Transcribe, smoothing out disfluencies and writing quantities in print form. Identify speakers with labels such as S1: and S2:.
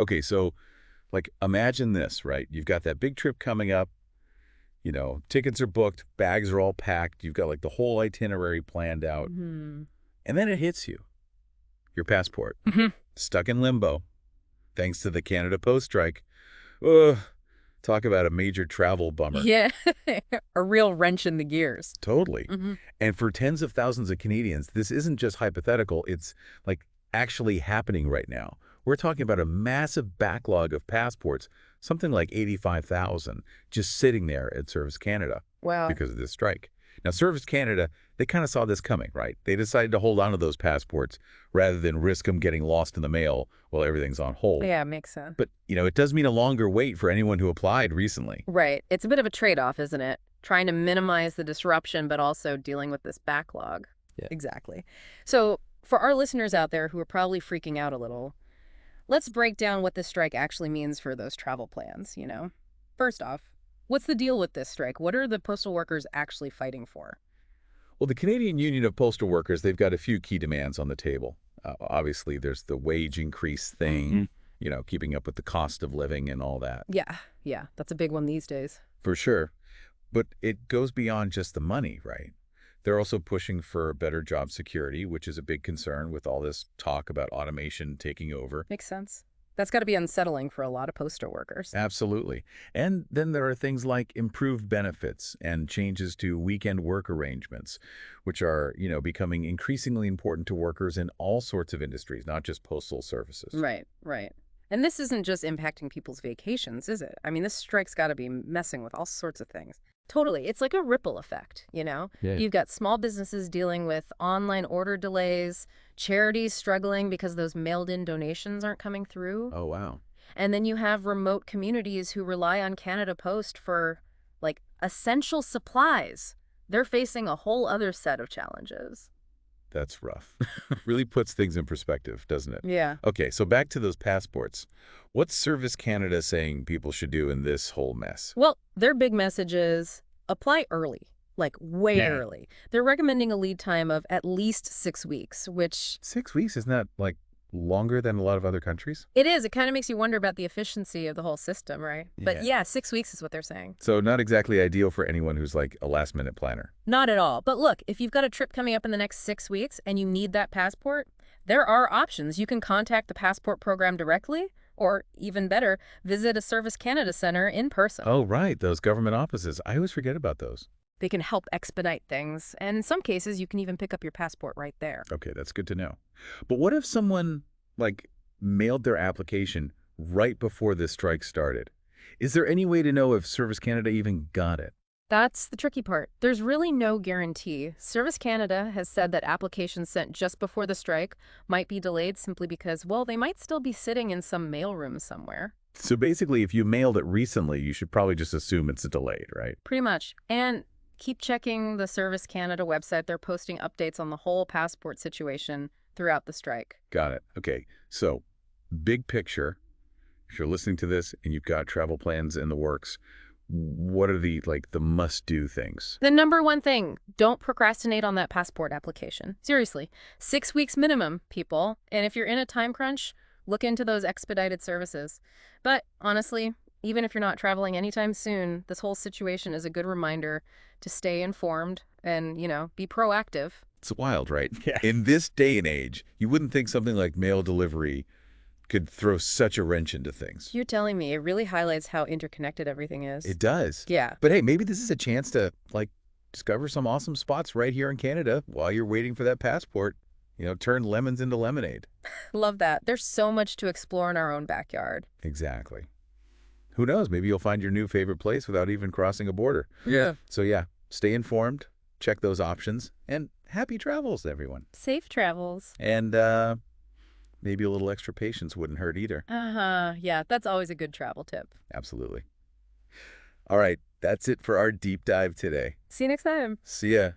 S1: Okay, so like imagine this, right? You've got that big trip coming up, tickets are booked, bags are all packed, you've got like the whole itinerary planned out,
S2: Hmm.
S1: and then it hits you. Your passport, stuck in limbo, thanks to the Canada Post strike. Ugh, talk about a major travel bummer.
S2: Yeah, a real wrench in the gears.
S1: Totally.
S2: Hmm.
S1: And for tens of thousands of Canadians, this isn't just hypothetical, it's like actually happening right now. We're talking about a massive backlog of passports, something like 85,000, just sitting there at Service Canada
S2: Wow.
S1: because of this strike. Now, Service Canada, they kind of saw this coming, right? They decided to hold on to those passports rather than risk them getting lost in the mail while everything's on hold.
S2: Yeah, makes sense.
S1: But, it does mean a longer wait for anyone who applied recently.
S2: Right. It's a bit of a trade-off, isn't it? Trying to minimize the disruption, but also dealing with this backlog.
S1: Yeah.
S2: Exactly. So for our listeners out there who are probably freaking out a little, let's break down what this strike actually means for those travel plans. First off, what's the deal with this strike? What are the postal workers actually fighting for?
S1: Well, the Canadian Union of Postal Workers, they've got a few key demands on the table. Obviously, there's the wage increase thing, keeping up with the cost of living and all that,
S2: Yeah, that's a big one these days.
S1: for sure. But it goes beyond just the money, right? They're also pushing for better job security, which is a big concern with all this talk about automation taking over.
S2: Makes sense. That's got to be unsettling for a lot of postal workers.
S1: Absolutely. And then there are things like improved benefits and changes to weekend work arrangements, which are, becoming increasingly important to workers in all sorts of industries, not just postal services.
S2: Right, right. And this isn't just impacting people's vacations, is it? I mean, this strike's got to be messing with all sorts of things. Totally. It's like a ripple effect.
S1: Yeah.
S2: You've got small businesses dealing with online order delays, charities struggling because those mailed-in donations aren't coming through.
S1: Oh, wow.
S2: And then you have remote communities who rely on Canada Post for, like, essential supplies. They're facing a whole other set of challenges.
S1: That's rough. Really puts things in perspective, doesn't it?
S2: Yeah.
S1: Okay, so back to those passports. What's Service Canada saying people should do in this whole mess?
S2: Well, their big message is apply early, like way
S1: Yeah.
S2: early. They're recommending a lead time of at least 6 weeks, which
S1: 6 weeks, isn't that like longer than a lot of other countries?
S2: it is. It kind of makes you wonder about the efficiency of the whole system, right? But
S1: Yeah.
S2: yeah, 6 weeks is what they're saying.
S1: So not exactly ideal for anyone who's like a last-minute planner.
S2: Not at all. But look, if you've got a trip coming up in the next 6 weeks and you need that passport, there are options. You can contact the passport program directly, or even better, visit a Service Canada center in person.
S1: Oh, right, those government offices. I always forget about those.
S2: They can help expedite things, and in some cases, you can even pick up your passport right there.
S1: Okay, that's good to know. But what if someone, like, mailed their application right before this strike started? Is there any way to know if Service Canada even got it?
S2: That's the tricky part. There's really no guarantee. Service Canada has said that applications sent just before the strike might be delayed simply because, well, they might still be sitting in some mailroom somewhere.
S1: So basically, if you mailed it recently, you should probably just assume it's delayed, right?
S2: Pretty much. And keep checking the Service Canada website. They're posting updates on the whole passport situation throughout the strike.
S1: Got it. Okay, so big picture, if you're listening to this and you've got travel plans in the works, what are the must-do things?
S2: The number one thing, don't procrastinate on that passport application. Seriously, 6 weeks minimum, people. And if you're in a time crunch, look into those expedited services. But honestly, even if you're not traveling anytime soon, this whole situation is a good reminder to stay informed and, be proactive.
S1: It's wild, right? Yeah. In this day and age, you wouldn't think something like mail delivery could throw such a wrench into things.
S2: You're telling me it really highlights how interconnected everything is.
S1: It does.
S2: Yeah.
S1: But hey, maybe this is a chance to, discover some awesome spots right here in Canada while you're waiting for that passport. Turn lemons into lemonade.
S2: Love that. There's so much to explore in our own backyard.
S1: Exactly. Who knows? Maybe you'll find your new favorite place without even crossing a border.
S2: Yeah.
S1: So yeah, stay informed, check those options, and happy travels, everyone.
S2: Safe travels.
S1: And maybe a little extra patience wouldn't hurt either.
S2: Uh-huh. Yeah, that's always a good travel tip.
S1: Absolutely. All right, that's it for our deep dive today.
S2: See you next time.
S1: See ya.